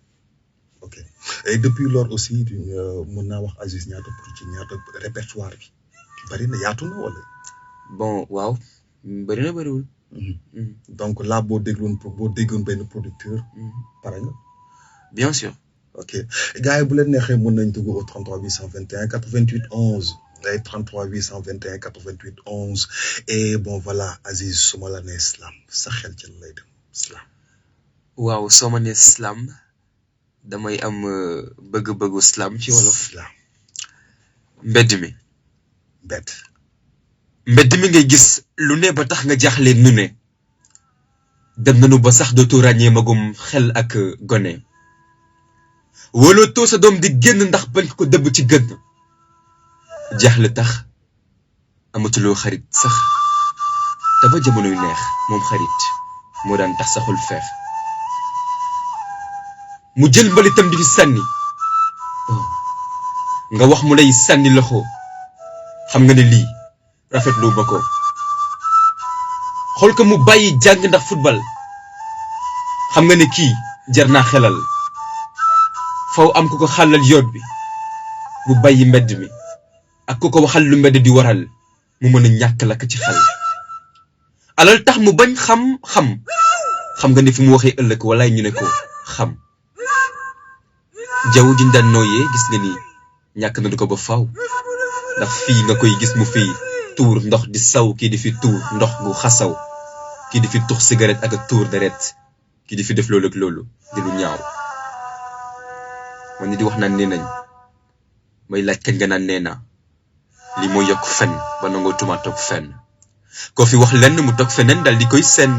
ok et depuis lors aussi mën naa wax Aziz ñaata répertoire bi bari na yaatu na wala. bon waaw bari na bariwul. donc là boo déggoon benn producteur. pare nga. bien sûr. ok gars yi bu leen neexee mën nañ dugg au 33 821 88 11 ay 33 821 88 11 et bon voilà Aziz su ma la nee slam sa xel ci lay dem slam. waaw soo ma nee slam. damay am bëgg-bëggu slam ci wolof. mbedd mi. mbedd mi ngay gis lu ne ba tax nga jaaxle nu ne. dem nañu ba sax dootoo ràññee magum xel ak gone. wala too sa doom di génn ndax bañ ko dëbb ci gën. jaaxle tax amatuloo xarit sax te ba jamonoy neex moom xarit moo daan tax saxul feex. mu jël mbalitam di fi sànni nga wax mu lay sànni loxo xam nga ne lii rafetlu ba ko xool ko mu bàyyi jàng ndax football xam nga ne kii jar naa xelal faw am ku ko xàllal yoon bi mu bàyyi mbedd mi ak ku ko waxal lu mbedd di waral mu mën a ñàkk lakk ci xel alal tax mu bañ xam nga ne fi mu waxee ëllëg walaay ñu ne ko xam jaww ji daan nooyee gis nga ni ñàkk na du ko ba faaw ndax fii nga koy gis mu fii tuur ndox di saw kii di fi tuur ndox gu xasaw kii di fi tux cigarette ak tuur deret kii di fi def loolu ak loolu di lu ñaaw man ni di wax naan nee nañ may laaj kañ nga naan nee na li mooy yokk fen ba nangoo tuma toog fenn koo fi wax lenn mu toog feneen dal di koy senn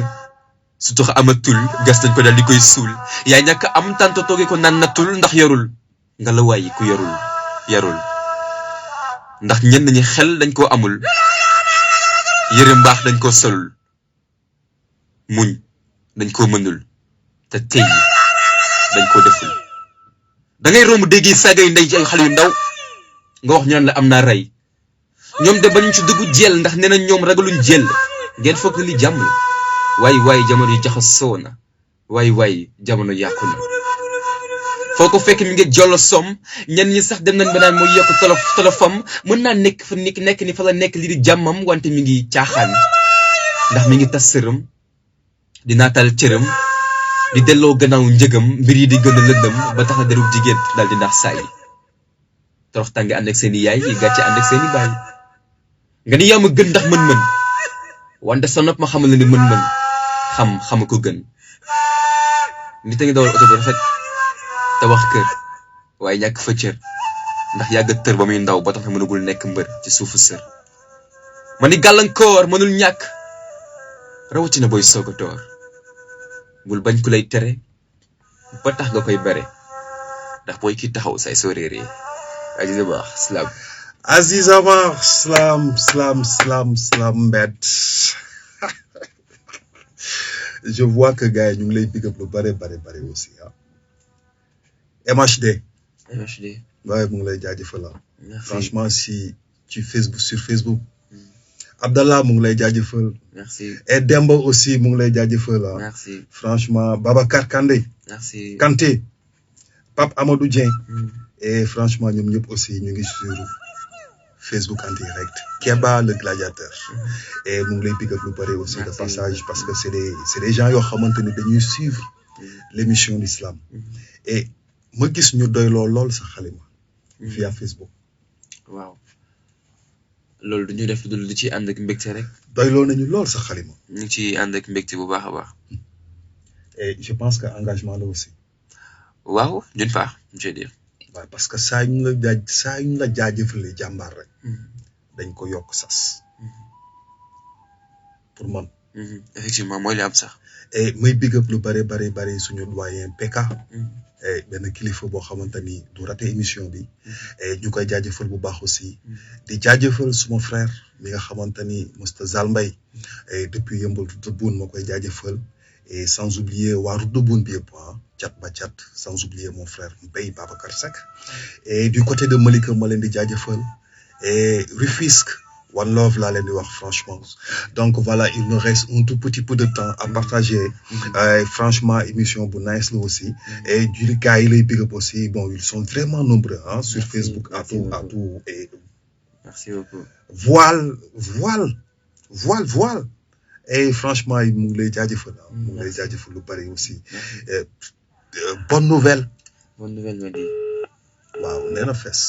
su tax amatul gas nañ ko dal di koy suul yaa ñàkk am tanto toogee ko naan natul ndax yorul nga la waayi ku yarul ndax ñenn ñi xel dañ koo amul yëre mbaax dañ koo solul muñ dañ koo mënul te tey dañ koo deful da ngay romb dégg saagay ndey ci ay xale yu ndaw nga wax ñu naan la am naa rey ñoom de bañ ci dugg jël ndax nee na ñoom ragaluñ jël ngeen foog li jàmm la waay jamono yi jaxasoo na waay jamono yàqu na foo ko fekk mi ngi jollo som ñenn ñi sax dem nañ ba naan mooy yokk tolofam mën naa nekk fa nekk ni fa la nekk li di jàmmam wante mi ngi caaxaan ndax mi ngi tas sërëm di naatal cërëm di delloo gannaaw njëgam mbir yi di gën a lëndëm ba tax na derub jigéen daal di ndax saay torox tànge ànd ak seen i yaay yi gàcce ànd ak seen i baay nga ni yaa ma gën ndax mën-mën wante sa nopp ma xamal la ni mën-mën xam ko gën nit a ngi dawal oto bu rafet te wax kër waaye ñàkk fa cër ndax yàgg tër ba muy ndaw ba tax na mënagul nekk mbër ci suufu sër ma ni gàllankoor mënul ñàkk rawatina booy soog a door bul bañ ku lay tere ba tax nga koy bere ndax booy ki taxaw say soo réeree Aziz baax slam Aziz Amar slam mbedd je vois que gars yi ñu ngi lay big up lu bare aussi ah MHD waaye mu ngi lay jaajëfal la. Merci. Franchement si ci Facebook sur Facebook. Abdallah mu ngi lay jaajëfal. Merci. Et Demba aussi mu ngi lay jaajëfal la. Merci. Franchement Babacar Kandé. Merci. Kanté. Pape Amadou Dieng. Et franchement ñoom ñëpp aussi ñu ngi sur Facebook en direct. Keba le gladiateur. Et mu ngi lay big up lu bari aussi de passage parce que c'est des gens yoo xamante ni dañuy suivre l'émission d'Islam. Et ma gis ñu doyloo lool sa xalima via Facebook. waaw loolu du ñu def du ci ànd ak mbégte rek. doyloo nañu lool sa xalima. ñu ngi ciy ànd ak mbégte bu baax a baax. Et je pense que engagement la aussi. waaw d'une part je veux dire. waaw parce que saa yu ñu la jaajëfalee jàmbaar rek. dañ ko yokk sas. pour man. effectivement mooy li am sax. Et may big up lu bari suñu doyen PK. Et benn kilifa boo xamante ni du raté émission bi. Et ñu koy jaajëfal bu baax aussi. di jaajëfal suma frère mi nga xamante ni Mr Zal Mbaye. Et depuis yëmbal Route de Boune ma koy jaajëfal. Et sans oublier waa Route de Boune bi yëpp cat ba cat sans oublier mon frère Mbaye Babacar Seck. Et du côté de Malika ma leen di jaajëfal. Et Rufisque One Love laa leen di wax franchement. Donc voilà il nous reste un tout petit peu de temps à partager. Franchement émission bu nice la aussi. Et du gars yi lay big up aussi bon ils sont vraiment nombreux sur Facebook à tout et merci beaucoup. voile. Et franchement mu ngi lay jaajëfal mu ngi lay jaajëfal lu bari aussi. Bonne nouvelle ma di. waaw nee na fees.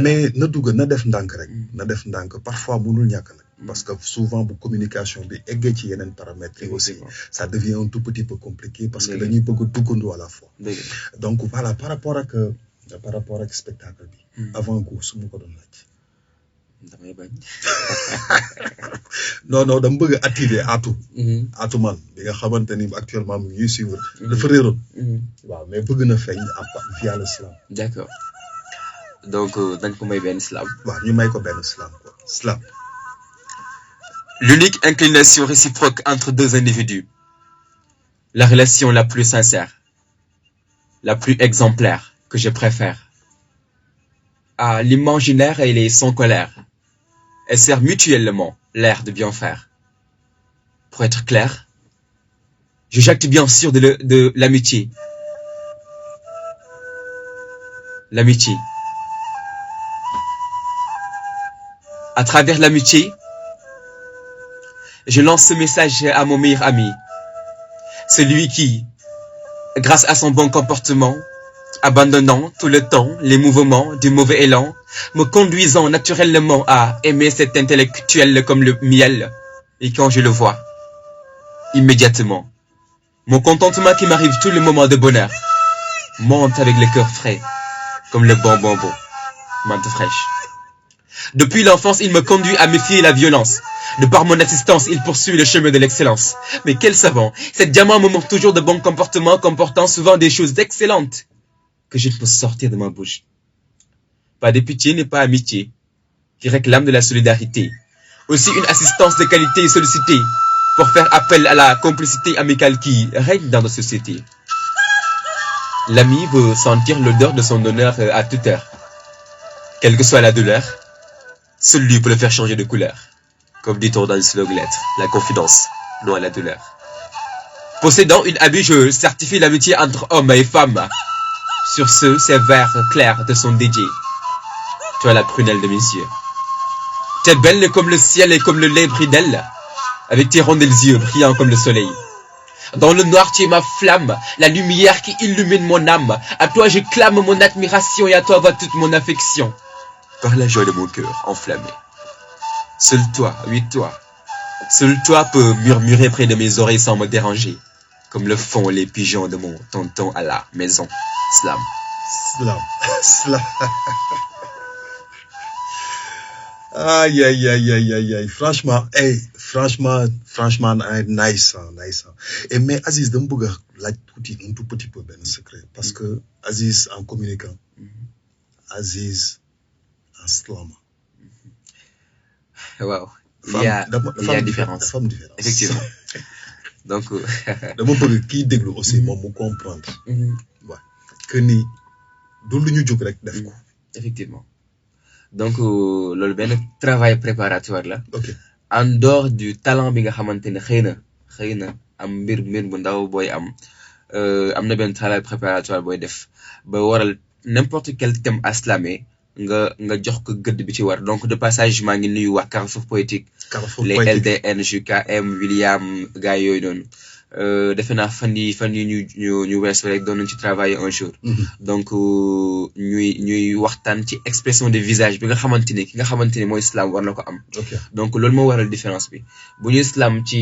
Mais na dugg na def ndànk rek. na def ndànk parfois mënul ñàkk nag. parce que souvent bu communication bi eggee ci yeneen paramètres yi aussi ça devient un tout petit peu compliqué parce que dañuy bëgg a duggandoo à la fois. Donc voilà par rapport ak spectacle bi. avant coup su ma ko doon laaj. damay bañ. non dama bëgg a attirer Atou man bi nga xamante ni actuellement mu ngi suivre. dafa réeroon. waaw mais bëgg na feeñ via le slam. D'accord. Donc dañ ko may benn slam. waaw ñu may ko benn slam quoi slam. L'unique inclination réciproque entre deux individus, la relation la plus sincère, la plus exemplaire que je préfère, à l'imaginaire et les sans colère, et sert mutuellement l'air de bien faire. Pour être clair, je jacte bien sûr de l'amitié. L'amitié. À travers l'amitié, je lance ce message à mon meilleur ami, celui qui, grâce à son bon comportement, abandonnant tout le temps les mouvements du mauvais élan, me conduisant naturellement à aimer cet intellectuel comme le miel, et quand je le vois, immédiatement, mon contentement qui m'arrive tous les moments de bonheur, monte avec le cœur frais, comme le bon bonbon, menthe fraîche. Depuis l'enfance, il me conduit à méfier la violence. De par mon assistance, il poursuit le chemin de l'excellence. Mais quel savant! Cette diamant me montre toujours de bons comportements, comportant souvent des choses excellentes que je ne peux sortir de ma bouche. Pas de pitié n'est pas amitié, qui réclame de la solidarité. Aussi une assistance de qualité sollicitée pour faire appel à la complicité amicale qui règne dans nos sociétés. L'ami veut sentir l'odeur de son honneur à toute heure. Quelle que soit la douleur, seul lui peut le faire changer de couleur. Comme dit-on dans le slogan lettre, la confidence, non à la douleur. Possédant une habit, je certifie l'amitié entre hommes et femmes. Sur ces vers clairs de son dédié. Toi la prunelle de mes yeux. T'es belle comme le ciel et comme le lait brille d'elle, avec tes rondelles yeux brillants comme le soleil. Dans le noir, tu es ma flamme, la lumière qui illumine mon âme. À toi, je clame mon admiration et à toi va toute mon affection. Par la joie de mon cœur enflammé. Seul toi, oui toi, seul toi peut murmurer près de mes oreilles sans me déranger, comme le font les pigeons de mon tonton à la maison. Slam. Aïe. Franchement, nice. Et mais Aziz, dama bëgg a laaj un tout petit peu benn secret parce que Aziz en communiquant, Aziz en slam. Wow. Il y a différence. Dafa am différence. Effectivement. Donc dama bëgg kii déglu aussi moom mu comprendre. waaw que ni du lu ñu jóg rek def ko. effectivement donc loolu benn travail préparatoire la ok en dehors du talent bi nga xamante ne xëy na am mbir bu ndaw booy am na benn travail préparatoire booy def ba waral n'importe quel thème islamé nga jox ko gëdd bi ci war donc de passage maa ngi nuyu waa Carrefour Poétique les LDN JKM William gars yooyu noonu defe naa fan yi ñu weesu rek doon nañ ci travailler un jour donc ñuy waxtaan ci expression de visage bi nga xamante ni ki nga xamante ni mooy islam war na ko am donc loolu moo waral différence bi bu ñu islam ci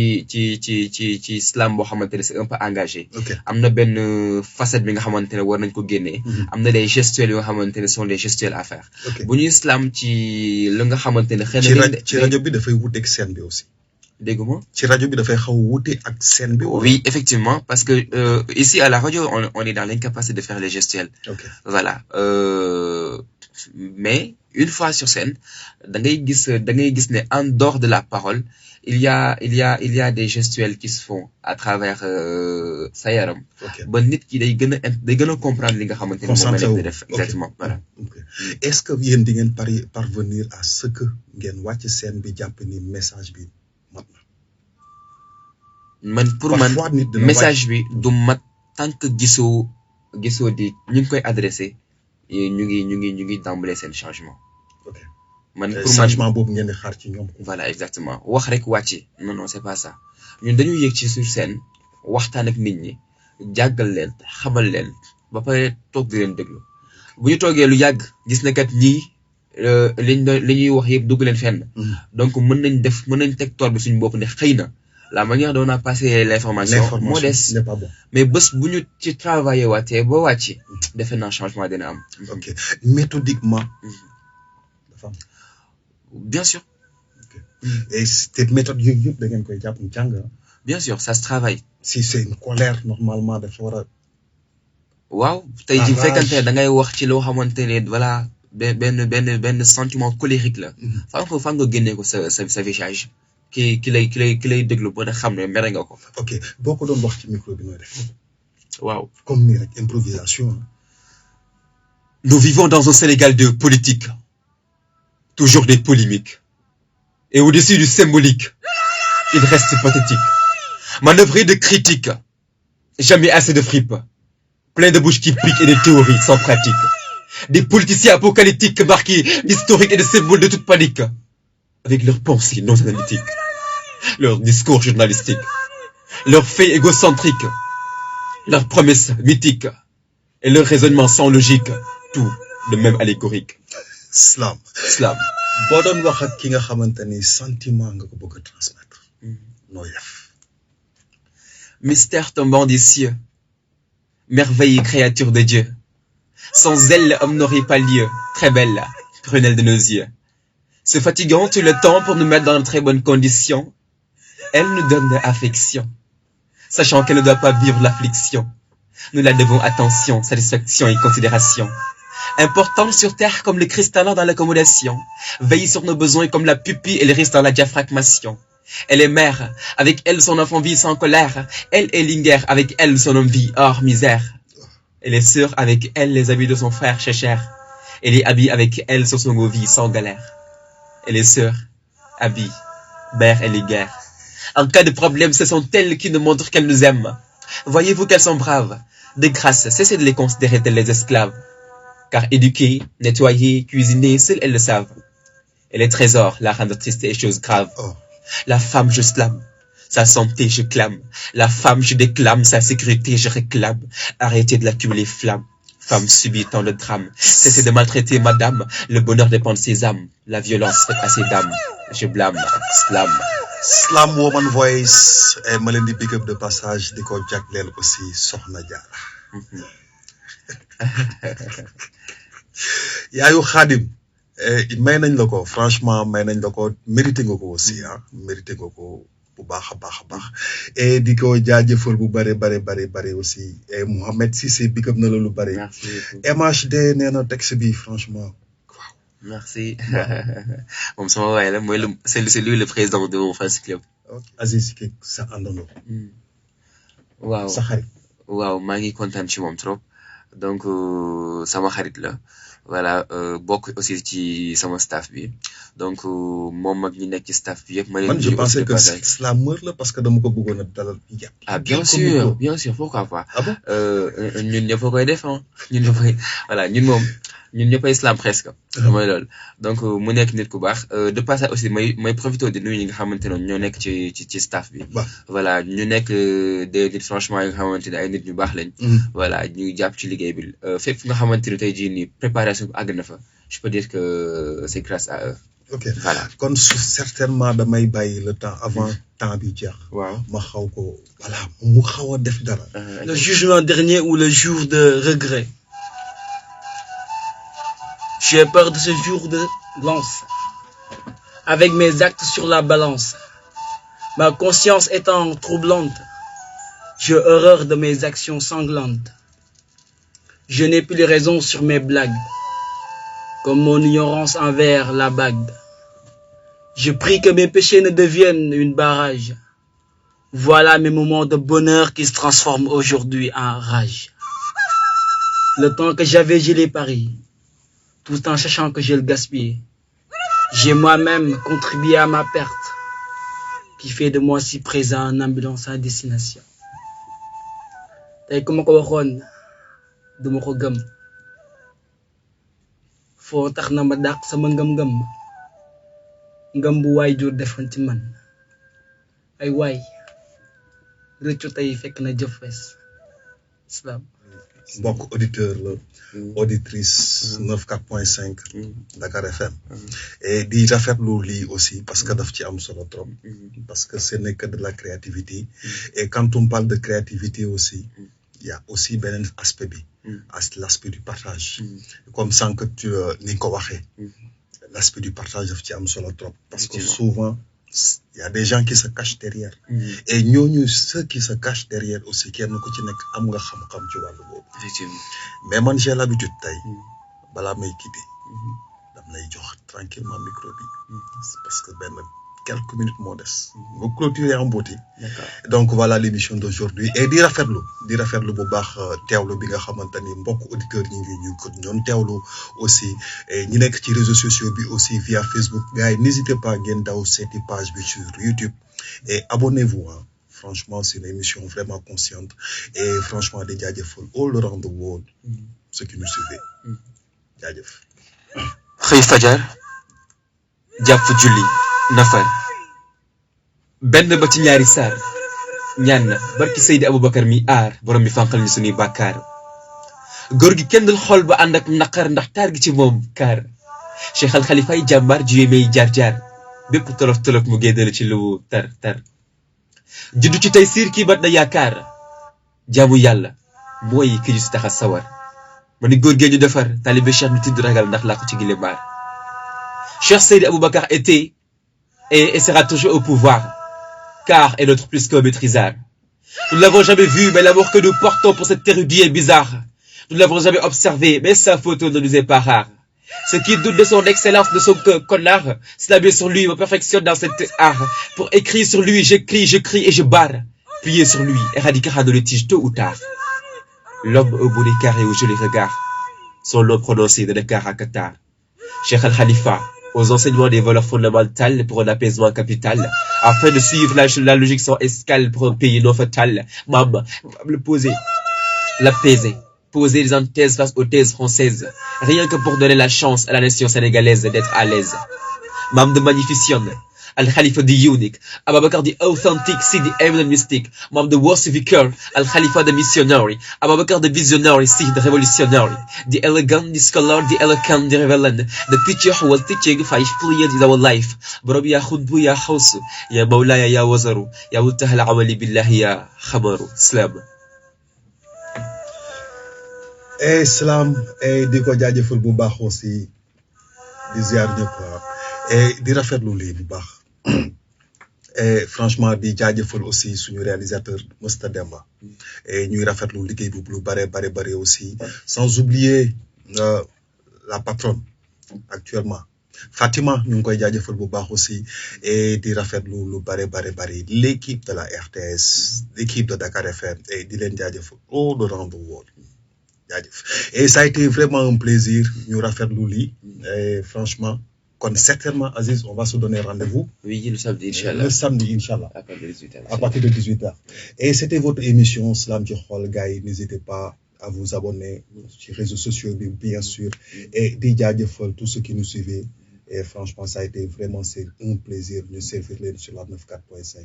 islam boo xamante ne c'est un peu engagé am na benn facette bi nga xamante ne war nañ ko génnee am na des gestuels yoo xamante ne sont des gestuels à faire bu ñu islam ci la nga xamante ne xëy na ci rajo bi dafay wuteeg scène bi aussi dégguma ci rajo bi dafay xaw a wuute ak scène bi. oui effectivement parce que ici à la radio on est dans l'incapacité de faire les gestuels. Voilà mais une fois sur scène da ngay gis ne en dehors de la parole il y a des gestuels qui se font à travers sa yaram. ba nit ki day gën a comprendre li nga xamante ne moom la def exactement voilà. Est-ce que yéen di ngeen parvenir à ce que ngeen wàcc scène bi jàpp ni message bi. man pour man message bi du mat tant que gisoo di ñu ngi koy adressé ñu ngi tàmbalee seen changement. man pour man changement boobu ngeen di xaar ci ñoom. voilà exactement wax rek wàcce non c'est pas ça ñun dañuy yéeg ci sur scène waxtaan ak nit ñi jàggal leen xamal leen ba pare toog di leen déglu bu ñu toogee lu yàgg gis na kat ñii li ñuy wax yëpp dugg leen fenn. donc mën nañ teg toor bi suñu bopp ne xëy na la manière dont on a passé l'information moo des mais bés bu ñu ci travailler waatee ba wàcc defe naa changement dina am. ok méthodiquement. dafa am. bien sûr. et cette méthode yooyu yëpp da ngeen koy jàpp jàng. bien sûr ça se travaille. si c'est une colère normalement dafa war a. waaw tey ji bu fekkante ne da ngay wax ci loo xamante ne voilà benn sentiment colérique la. fa nga génnee ko sa visage. ki lay déglu ba nga xam ne mere nga ko. ok boo ko doon wax ci micro bi nooy def. waaw comme nii rek improvisation. Nous vivons dans un Sénégal de politique, toujours des polémiques, et au-dessus du symbolique, il reste pathétique, manœuvré de critiques, jamais assez de fripes, plein de bouches qui piquent et de théories sans pratique, des politiciens apocalyptiques marqués d'historiques et de symboles de toute panique, avec leurs pensées non analytiques, leurs discours journalistiques, leurs faits égocentriques, leurs promesses mythiques, et leurs raisonnements sans logique, tout de même allégorique. Slam. boo doon wax ak ki nga xamante ni sentiment nga ko bëgg a transmettre. noo def. Mystère tombant des cieux, merveille créature de Dieu, sans elle l'homme n'aurait pas lieu, très belle, prunelle de nos yeux. Se fatiguant tout le temps pour nous mettre dans de très bonnes conditions, elle nous donne de l'affection, sachant qu'elle ne doit pas vivre l'affliction. Nous la devons attention, satisfaction et considération. Important sur terre comme le cristallin dans l'accommodation, veille sur nos besoins comme la pupille et le risque dans la diaphragmation. Elle est mère, avec elle son enfant vit sans colère, elle est lingère, avec elle son homme vit hors misère. Elle est sœur, avec elle les habits de son frère Chécher, elle est habille avec elle sur son vit sans galère. Elle est sœur, habille, mère et lingère. En cas de problème, ce sont elles qui nous montrent qu'elles nous aiment. Voyez-vous qu'elles sont braves. De grâce, cessez de les considérer telles les esclaves. Car éduquer, nettoyer, cuisiner, seules elles le savent. Et les trésors la rendent triste et chose grave. La femme, je slame. Sa santé, je clame. La femme, je déclame. Sa sécurité, je réclame. Arrêtez de l'accumuler flamme. Femme subit tant de drames. Cessez de maltraiter madame. Le bonheur dépend de ses âmes. La violence faite à ses dames. Je blâme. Slam Woman Voice ma leen di big up de passage di ko jagleel aussi Soxna Jaara. yaayu Xaadim may nañ la ko franchement may nañ la ko mérité nga ko aussi mérité nga ko bu baax a baax et di ko jaajëfal bu bare aussi et Mohamed Cissé big up na la lu bare. MHD nee na texte bi franchement. Merci. moom sama waay la mooy c'est lui le président de mon fans club. Aziz ki sa àndandoo. waaw sa xarit. waaw maa ngi kontaan ci moom trop donc sama xarit la voilà bokk aussi ci sama staff bi donc moom ak ñi nekk ci staff bi yëpp ma leen man je pensais que slameur la parce que dama ko bëggoon a dalal yàpp. ah bien sûr pourquoi pas. Ah bon? ñun ñëpp a koy def ñun ñëpp voilà ñun ñëppay slam presque. mooy loolu donc mu nekk nit ku baax de passage aussi may profité di nuyu ñi nga xamante ne ñoo nekk ci staff bi. voilà ñu nekk des nit franchement yi nga xamante ne ay nit ñu baax lañ. voilà ñu jàpp ci liggéey bi fépp nga xamante ne tey jii nii préparation bi àgg na fa je peux dire que c'est grâce à eux. ok voilà kon certainement damay bàyyi le temps avant temps bi jeex. waaw ma xaw ko voilà mu xaw a def dara. Le jugement dernier ou le jour de regret. J'ai peur de ce jour de lance. Avec mes actes sur la balance, ma conscience étant troublante, j'ai horreur de mes actions sanglantes. Je n'ai plus les raisons sur mes blagues, comme mon ignorance envers la bague. Je prie que mes péchés ne deviennent une barrage. Voilà mes moments de bonheur qui se transforment aujourd'hui en rage. Le temps que j'avais, je l'ai pari, tout en sachant que je le gaspillais. J'ai moi-même contribué à ma perte, qui fait de moi si présent en ambulance à destination. Tey ku ma ko waxoon duma ko gëm foo tax na ma dàq sama ngëm-ngëm ngëm bu waay jur defoon ci man ay waay rëccu tey fekk na jëf fees islam. mbokk auditeur la auditrice 94.5 Dakar FM et di rafetlu lii aussi parce que daf ci am solo trop parce que ce n'est que de la créativité et quand on parle de créativité aussi il y a aussi beneen aspect bi l'aspect du partage comme sànq ni nga ko waxee l'aspect du partage daf ci am solo trop parce que souvent il y a des gens qui se cachent derrière et ñooñu ceux qui se cachent derrière aussi kenn ku ci nekk am nga xam-xam ci wàllu boobu effectivement mais man j'ai l'habitude tey balaa may quitter dam lay jox tranquillement micro bi parce que benn quelques minutes moo des nga clôturer en beauté. Donc voilà l'émission d'aujourd'hui et di rafetlu bu baax teewlu bi nga xamante ni mbokk auditeurs ñi ngi ko ñoon teewlu aussi et ñi nekk ci réseaux sociaux bi aussi via Facebook gars yi n'hésitez pas ngeen daw seeti page bi sur YouTube et abonnez-vous franchement c'est une émission vraiment consciente et franchement di jaajëfal all around the world ceux qui nous suivent jaajëf xëy fajar jàpp julli nafar benn ba ci ñaari saar ñaan na barki Seydi Aboubacar mi aar borom mi fànqal ñu suñuy bàkkaar góor gi kenn dul xool ba ànd ak naqar ndax taar gi ci moom kaar Cheikh Al Khalifa yi jàmbaar ju may jaar-jaar bépp tolof mu géddale ci lu tar juddu ci tey siir kii bat na yaakaar jaamu yàlla mooy ki ñu si tax a sawar ma ni góor gee ñu defar talibé Cheikh nu tidd ragal ndax laa ko ci gile mbaar Cheikh Seydi Aboubacar était et sera toujours au pouvoir, car est notre plus qu'un maîtrisard. Nous ne l'avons jamais vu, mais l'amour que nous portons pour cet érudit est bizarre. Nous ne l'avons jamais observé, mais sa photo ne nous est pas rare. Ce qui doute de son excellence, de son connard, s'habiller sur lui, me perfectionne dans cet art. Pour écrire sur lui, j'écris, je crie et je barre. Prier sur lui, éradiquera de litige tôt ou tard. L'homme au beau écart et au joli regard, son nom prononcé de l'écart à Qatar. Cheikh Al Khalifa, aux enseignements des valeurs fondamentales pour un apaisement capital, afin de suivre la logique sans escale pour un pays non fatal. Maman, le poser, l'apaiser, poser les antithèses face aux thèses françaises, rien que pour donner la chance à la nation sénégalaise d'être à l'aise. Mam de magnification, Al Khalifa the unique, Ababakar the authentic, see the eminent mystic, Mam the worsifier, Al Khalifa the missionary, Ababakar the visionary, see the revolutionary, the elegant, the scholar, the eloquent, the revelant, the teacher who was teaching 5 years in our life. Barabi ya khudbu ya khawsu, ya mawlaya ya wazaru, ya muntahal amali billahi ya khamaru. Islam. Islam et di ko jaajëfal bu baax aussi di ziar ñëpp et di rafetlu lii bu baax et franchement di jaajëfal aussi suñu réalisateur Mosta Demba et ñuy rafetlu liggéey bu lu bare aussi sans oublier la patronne actuellement Fatima ñu ngi koy jaajëfal bu baax aussi et di rafetlu lu bare l'équipe de la RTS l'équipe de Dakar FM et di leen jaajëfal all around the world Et ça a été vraiment un plaisir ñu rafetlu lii et franchement kon certainement Aziz on va se donner rendez-vous Oui, le samedi, Inch'Allah. le samedi inchallah À partir de 18h. à partir de 18h. Et c'était votre émission Salam ci Xol gars yi n'hésitez pas à vous abonner sur les réseaux sociaux bien sûr et di jaajëfal tous ceux qui nous suivaient et franchement ça a été vraiment c'est un plaisir de servir leen sur la 94.5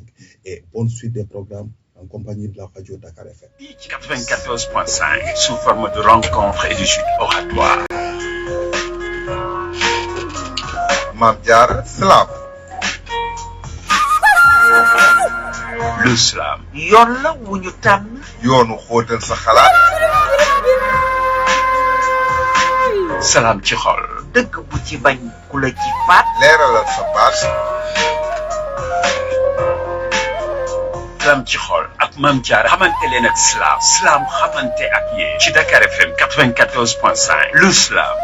et bonne suite des programmes en compagnie de la radio Dakar FM. 94.5 sous forme de rencontre et de chute oratoire. Mame Diarra Salam. Le slam. yoon la wu ñu tànn yoonu xóotal sa xalaat. Salam ci xol. dëgg bu ci bañ ku la ci faat leeralal sa baat. Salam ci xol ak Mame Diarra xamante leen ak slam. Slam xamante ak yéen. ci Dakar FM 94.5. Le slam.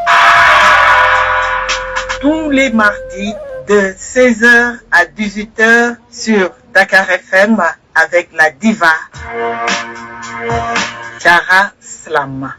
Tous les mardis de 16h à 18h sur Dakar FM avec la diva Diarra Slam.